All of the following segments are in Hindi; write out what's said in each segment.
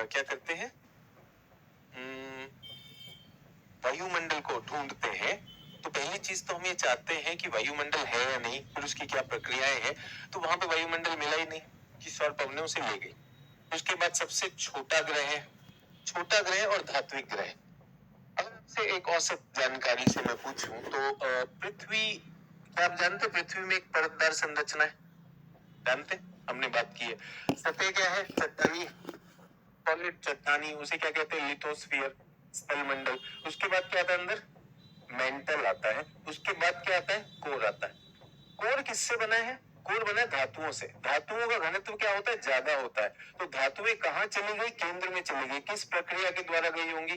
क्या करते हैं, वायुमंडल को ढूंढते हैं। तो पहली चीज तो हम ये चाहते हैं कि वायुमंडल है या नहीं, फिर उसकी क्या प्रक्रियाएं हैं। तो वहां पे वायुमंडल मिला ही नहीं कि सौर पवनें उसे ले गई। उसके बाद सबसे छोटा ग्रह और धात्विक ग्रह। अगर आपसे एक औसत जानकारी से मैं पूछूं तो पृथ्वी, क्या आप जानते पृथ्वी में एक परतदार संरचना है? जानते, हमने बात की है। सतह क्या है? चट्टानी, सॉलिड चट्टानी, उसे क्या कहते हैं? लिथोस्फीयर, स्थलमंडल। उसके बाद क्या आता है अंदर? मेंटल आता है। उसके बाद क्या आता है? कोर आता है। कोर किससे बना है? कोर बना है धातुओं से। धातुओं का घनत्व क्या होता है? ज्यादा होता है। तो धातुएं कहाँ चली गई? केंद्र में चली गई। किस प्रक्रिया के द्वारा गई होंगी?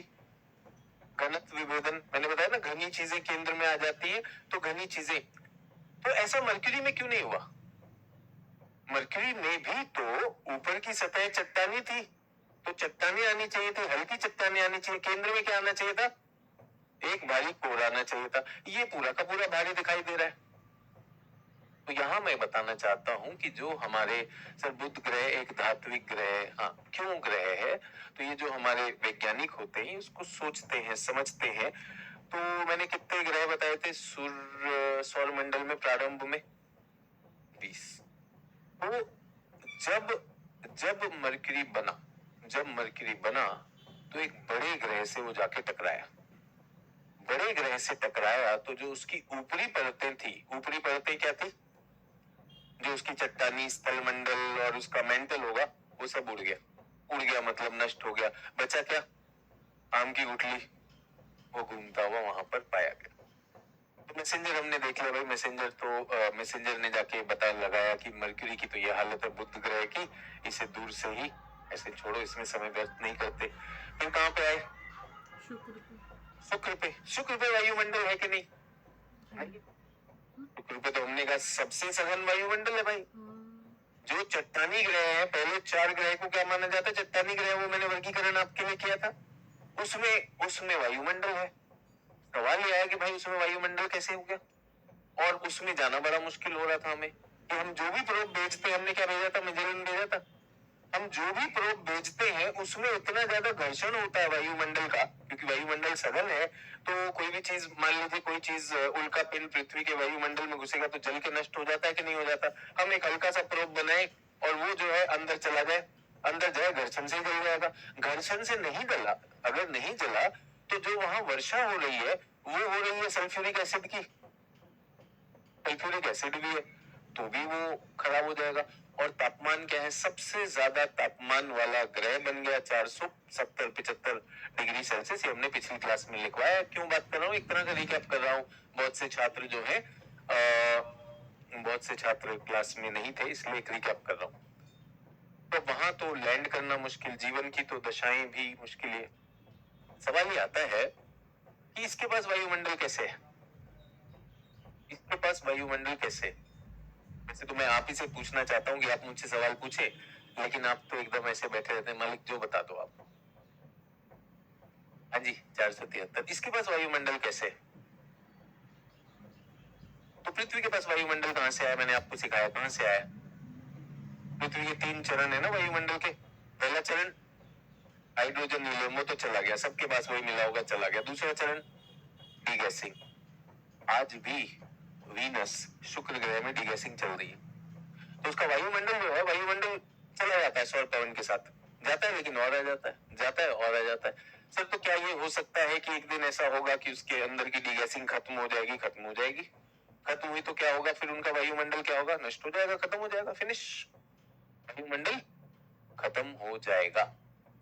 घनत्व विभेदन। मैंने बताया ना, घनी चीजें केंद्र में आ जाती है। तो घनी चीजें, तो ऐसा मरकरी में क्यों नहीं हुआ? मरकरी में भी तो ऊपर की सतह चट्टानी थी, तो चट्टानें आनी चाहिए थी, हल्की चट्टानें आनी चाहिए। केंद्र में क्या आना चाहिए था? एक भारी कोर आना चाहिए था। ये पूरा का पूरा भारी दिखाई दे रहा है। तो यहां मैं बताना चाहता हूं कि जो हमारे सर बुध ग्रह एक धात्विक ग्रह, हाँ क्यों ग्रह है? तो ये जो हमारे वैज्ञानिक होते हैं उसको सोचते हैं, समझते हैं। तो मैंने कितने ग्रह बताए थे सूर्य सौर मंडल में प्रारंभ में? 20। तो जब जब मरकरी बना तो एक बड़े ग्रह से वो जाके टकराया। बड़े ग्रह से टकराया तो जो उसकी ऊपरी परतें थी, ऊपरी परतें क्या थी? जो उसकी चट्टानी, स्थलमंडल और उसका मेंटल होगा, वो सब उड़ गया। उड़ गया मतलब नष्ट हो गया। बचा क्या? आम की गुठली, वो घूमता हुआ वहां पर पाया गया। तो मैसेंजर हमने देख लिया भाई। मैसेंजर ने जाके पता लगाया कि मरकरी की तो ये हालत है बुध ग्रह की, इसे दूर से ही ऐसे छोड़ो, इसमें समय व्यर्थ नहीं करते। फिर कहाँ पे आए? शुक्र पे वायुमंडल है कि नहीं? शुक्र पे तो हमने कहा सबसे सघन वायुमंडल है भाई। जो चट्टानी ग्रह है, पहले 4 ग्रह को क्या माना जाता है? चट्टानी ग्रह। वो मैंने वर्गीकरण आपके लिए किया था। उसमें वायुमंडल है। सवाल यह है कि भाई उसमें वायुमंडल कैसे हो गया? और उसमें जाना बड़ा मुश्किल हो रहा था हमें कि हम जो भी प्रोब भेजते, हमने क्या भेजा था? मेजेलन भेजा था। हम जो भी प्रोब भेजते हैं उसमें इतना ज्यादा घर्षण होता है वायुमंडल का, क्योंकि वायुमंडल सघन है। तो कोई भी चीज, मान लीजिए कोई चीज उल्का पिंड पृथ्वी के वायुमंडल में घुसेगा तो जल के नष्ट हो जाता है कि नहीं हो जाता? हम एक हल्का सा प्रोब बनाए और वो जो है अंदर चला जाए, अंदर जाए, घर्षण से जल जाएगा। घर्षण से नहीं जला, अगर नहीं जला तो जो वहां वर्षा हो रही है वो हो रही है सल्फ्यूरिक एसिड की। सल्फ्यूरिक एसिड भी है तो भी वो खराब हो जाएगा। और तापमान क्या है? सबसे ज्यादा तापमान वाला ग्रह बन गया 470-75 डिग्री सेल्सियस। ये हमने पिछली क्लास में लिखवाया। क्यों बात कर रहा हूँ? एक तरह का रिकैप कर रहा हूँ। बहुत से छात्र जो है बहुत से छात्र क्लास में नहीं थे, इसलिए एक रिकैप कर रहा हूँ। तो वहां तो लैंड करना मुश्किल, जीवन की तो दशाएं भी मुश्किल है। सवाल ये आता है कि इसके पास वायुमंडल कैसे है? इसके पास वायुमंडल कैसे है? वैसे तो मैं आप ही से पूछना चाहता हूँ कि आप मुझसे सवाल पूछे, लेकिन आप तो एकदम ऐसे बैठे रहते हैं, मालिक जो बता दो आप। हाँ जी, 473। इसके पास वायुमंडल कैसे है? तो पृथ्वी के पास वायुमंडल कहां से आया? मैंने आपको सिखाया कहां से आया। पृथ्वी के 3 चरण है ना वायुमंडल के। पहला चरण हाइड्रोजन हीलियम, वो तो चला गया, सबके पास वही मिला होगा, चला गया। दूसरा चरण डीगैसिंग। आज भी वीनस, शुक्र ग्रह में डीगैसिंग चल रही है। तो उसका वायुमंडल जो है, वायुमंडल चला जाता है सौर पवन के साथ, जाता है लेकिन और आ जाता है, जाता है और आ जाता है। सर तो क्या ये हो सकता है कि एक दिन ऐसा होगा कि उसके अंदर की डीगैसिंग खत्म हो जाएगी? खत्म हो जाएगी। खत्म हुई तो क्या होगा? फिर उनका वायुमंडल क्या होगा? नष्ट हो जाएगा, खत्म हो जाएगा, फिनिश। वायुमंडल खत्म हो जाएगा।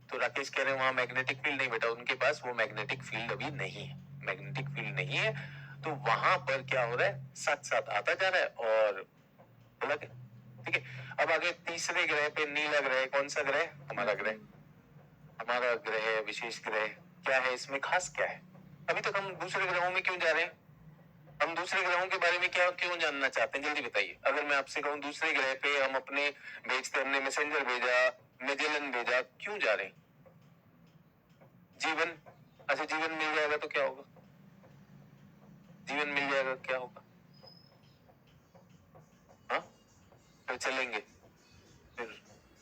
तो राकेश कह रहे हैं वहां मैग्नेटिक फील्ड नहीं, बेटा उनके पास वो मैग्नेटिक फील्ड अभी नहीं है। मैग्नेटिक फील्ड नहीं है तो वहां पर क्या हो रहा है? साथ साथ आता जा रहा है और अलग है। ठीक है, अब आगे तीसरे ग्रह पे, नीला ग्रह। कौन सा ग्रह? हमारा ग्रह। हमारा ग्रह, विशेष ग्रह क्या है? इसमें खास क्या है? अभी तक हम दूसरे ग्रहों में क्यों जा रहे हैं? हम दूसरे ग्रहों के बारे में क्या क्यों जानना चाहते हैं? जल्दी बताइए। अगर मैं आपसे कहूं दूसरे ग्रह पे हम अपने भेजते, हमने मैसेंजर भेजा, मेजेलन भेजा, क्यों जा रहे हैं? जीवन। अच्छा, जीवन मिल जाएगा तो क्या होगा? जीवन मिल जाएगा क्या होगा? हाँ, फिर चलेंगे। फिर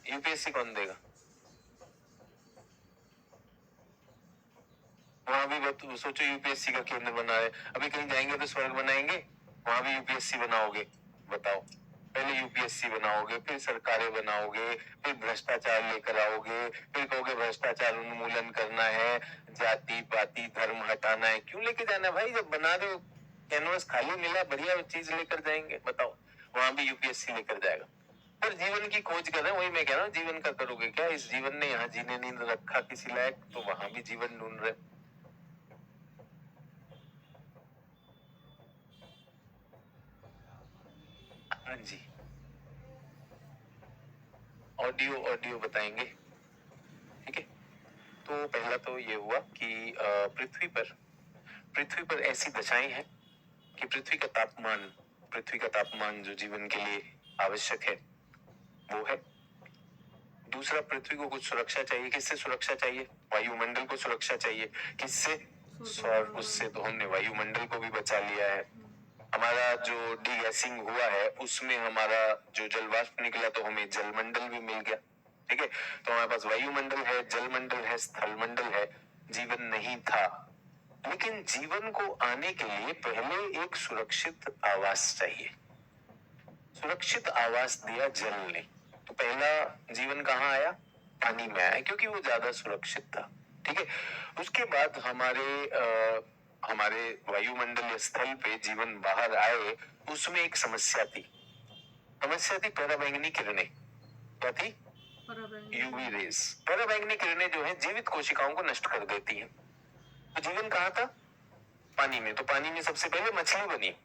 यूपीएससी कौन देगा? तो सोचो यूपीएससी का केंद्र बना रहे, अभी कहीं जाएंगे तो स्वर्ग बनाएंगे, वहां भी यूपीएससी बनाओगे? बताओ, पहले यूपीएससी बनाओगे, फिर सरकारें बनाओगे, फिर भ्रष्टाचार लेकर आओगे, फिर कहोगे भ्रष्टाचार उन्मूलन करना है, जाति पाति धर्म हटाना है। क्यों लेके जाना है भाई? जब बना रहे हो, कैनवस खाली मिला, बढ़िया चीज लेकर जाएंगे। बताओ, वहां भी यूपीएससी लेकर जाएगा। पर जीवन की खोज कर रहे हैं, वही मैं कह रहा हूँ, जीवन का करोगे क्या? इस जीवन ने यहाँ जीने नहीं रखा किसी लायक, तो वहां भी जीवन ढूंढ रहे। हाँ जी, ऑडियो ऑडियो बताएंगे, ठीक है। तो पहला तो ये हुआ कि पृथ्वी पर ऐसी दशाएं हैं कि पृथ्वी का तापमान जो जीवन के लिए आवश्यक है वो है। दूसरा, पृथ्वी को कुछ सुरक्षा चाहिए। किससे सुरक्षा चाहिए? वायुमंडल को सुरक्षा चाहिए। किससे? सौर। उससे तो हमने वायुमंडल को भी बचा लिया है। हमारा जो डीगैसिंग हुआ है उसमें हमारा जो जलवाष्प निकला तो हमें जलमंडल भी मिल गया, ठीक है। तो हमारे पास वायुमंडल है, जलमंडल है, स्थलमंडल है। जीवन नहीं था, लेकिन जीवन को आने के लिए पहले एक सुरक्षित आवास चाहिए। सुरक्षित आवास दिया जल ने। तो पहला जीवन कहाँ आया? पानी में आया, क्योंकि वो ज्यादा सुरक्षित था, ठीक है। उसके बाद हमारे वायुमंडल स्थल पे जीवन बाहर आए, उसमें एक समस्या थी। पराबैंगनी किरणें। क्या थी? UV rays. पराबैंगनी किरणें जो है जीवित कोशिकाओं को नष्ट कर देती हैं। तो जीवन कहाँ था? पानी में। तो पानी में सबसे पहले मछली बनी।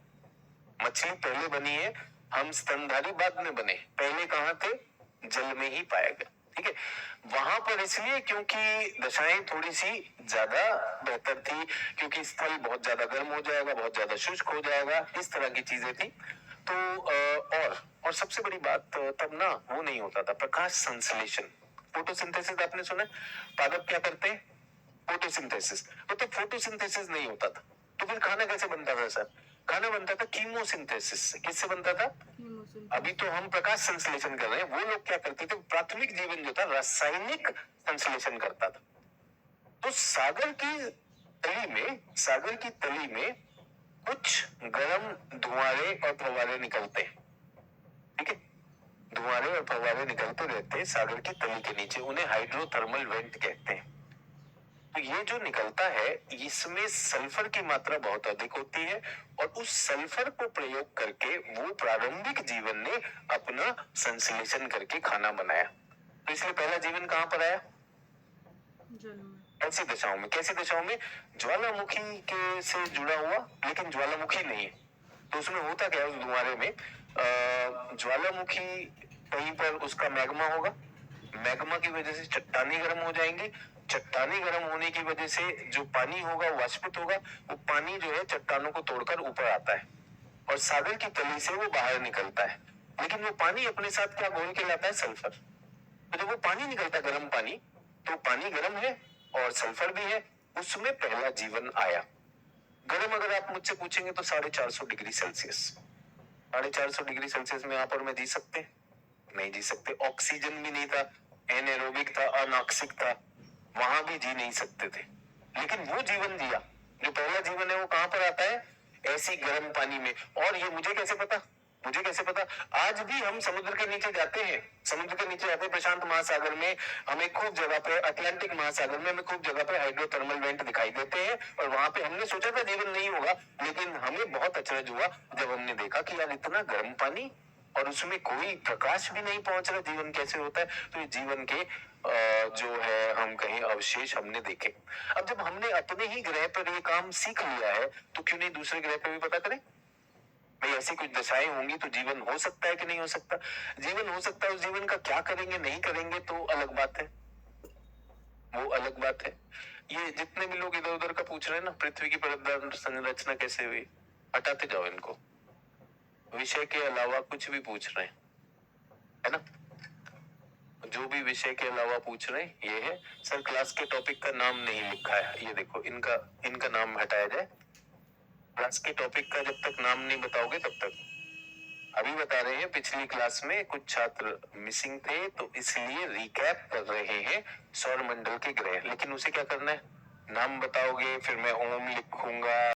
मछली पहले बनी है, हम स्तनधारी बाद में बने। पहले कहाँ थे? जल में ही पाया गया, ठीक है। वहां पर इसलिए क्योंकि दशाएं थोड़ी सी ज्यादा बेहतर थी, क्योंकि स्थल बहुत ज्यादा गर्म हो जाएगा, बहुत ज्यादा शुष्क हो जाएगा, इस तरह की चीजें थी। तो और सबसे बड़ी बात, तब ना वो नहीं होता था, प्रकाश संश्लेषण, फोटोसिंथेसिस आपने सुना है? पादप क्या करते हैं? फोटोसिंथेसिस। तो फोटोसिंथेसिस नहीं होता था, तो फिर खाना कैसे बनता था सर? खाना बनता था कीमोसिंथेसिस से। किससे बनता था? अभी तो हम प्रकाश संश्लेषण कर रहे हैं, वो लोग क्या करते थे? प्राथमिक जीवन जो था रासायनिक संश्लेषण करता था। तो सागर की तली में कुछ गर्म धुआंरे और फव्वारे निकलते हैं, ठीक है। धुआंरे और फव्वारे निकलते रहते हैं सागर की तली के नीचे, उन्हें हाइड्रोथर्मल वेंट कहते हैं। तो ये जो निकलता है, इसमें सल्फर की मात्रा बहुत अधिक होती है, और उस सल्फर को प्रयोग करके वो प्रारंभिक जीवन ने अपना संश्लेषण करके खाना बनाया। तो इसलिए पहला जीवन कहाँ पर आया? ऐसी दशाओं में। कैसी दशाओं में? ज्वालामुखी के से जुड़ा हुआ, लेकिन ज्वालामुखी नहीं है। तो उसमें होता क्या है? उस धुआंरे में ज्वालामुखी कहीं पर उसका मैग्मा होगा, मैग्मा की वजह से चट्टानी गर्म हो जाएंगी, चट्टानी गर्म होने की वजह से जो पानी होगा वाष्पित होगा, वो पानी जो है चट्टानों को तोड़कर ऊपर आता है और सागर की तली से वो बाहर निकलता है। लेकिन वो पानी अपने साथ क्या घोल के लाता है? सल्फर। तो जब वो पानी निकलता है, गर्म पानी, तो पानी गर्म है और सल्फर भी है, उसमें पहला जीवन आया। गर्म अगर आप मुझसे पूछेंगे तो 450 डिग्री सेल्सियस। 450 डिग्री सेल्सियस में आप और मैं जी सकते हैं? नहीं जी सकते। ऑक्सीजन भी नहीं था, एनएरोबिक था, अनॉक्सिक था, वहां भी जी नहीं सकते थे। लेकिन वो जीवन दिया, जो पहला जीवन है, वो कहां पर आता है? ऐसी गर्म पानी में। और ये मुझे कैसे पता? आज भी हम समुद्र के नीचे जाते हैं, प्रशांत महासागर में हमें खूब जगह पे, अटलांटिक महासागर में हमें खूब जगह पे हाइड्रोथर्मल वेंट दिखाई देते हैं, और वहां पे हमने सोचा था जीवन नहीं होगा, लेकिन हमें बहुत अचरज हुआ जब हमने देखा कि यार इतना गर्म पानी और उसमें कोई प्रकाश भी नहीं पहुंच रहा, जीवन कैसे होता है? तो ये जीवन के जो है हम कहें अवशेष हमने देखे। अब जब हमने अपने ही ग्रह पर ये काम सीख लिया है, तो क्यों नहीं दूसरे ग्रह पे भी पता करें? भाई ऐसी कुछ दशाएं होंगी तो जीवन हो सकता है कि नहीं हो सकता? जीवन हो सकता है, उस जीवन का क्या करेंगे नहीं करेंगे तो अलग बात है, वो अलग बात है। ये जितने भी लोग इधर उधर का पूछ रहे हैं ना, पृथ्वी की परत संरचना कैसे हुई, हटाते जाओ इनको, विषय के अलावा कुछ भी पूछ रहे हैं, है ना? जो भी विषय के अलावा पूछ रहे हैं, ये है सर क्लास के टॉपिक का नाम नहीं लिखा है, ये देखो, इनका नाम हटाया जाए। क्लास के टॉपिक का जब तक नाम नहीं बताओगे तब तक। अभी बता रहे हैं पिछली क्लास में कुछ छात्र मिसिंग थे, तो इसलिए रिकैप कर रहे हैं सौर मंडल के ग्रह, लेकिन उसे क्या करना है? नाम बताओगे, फिर मैं ओम लिखूंगा।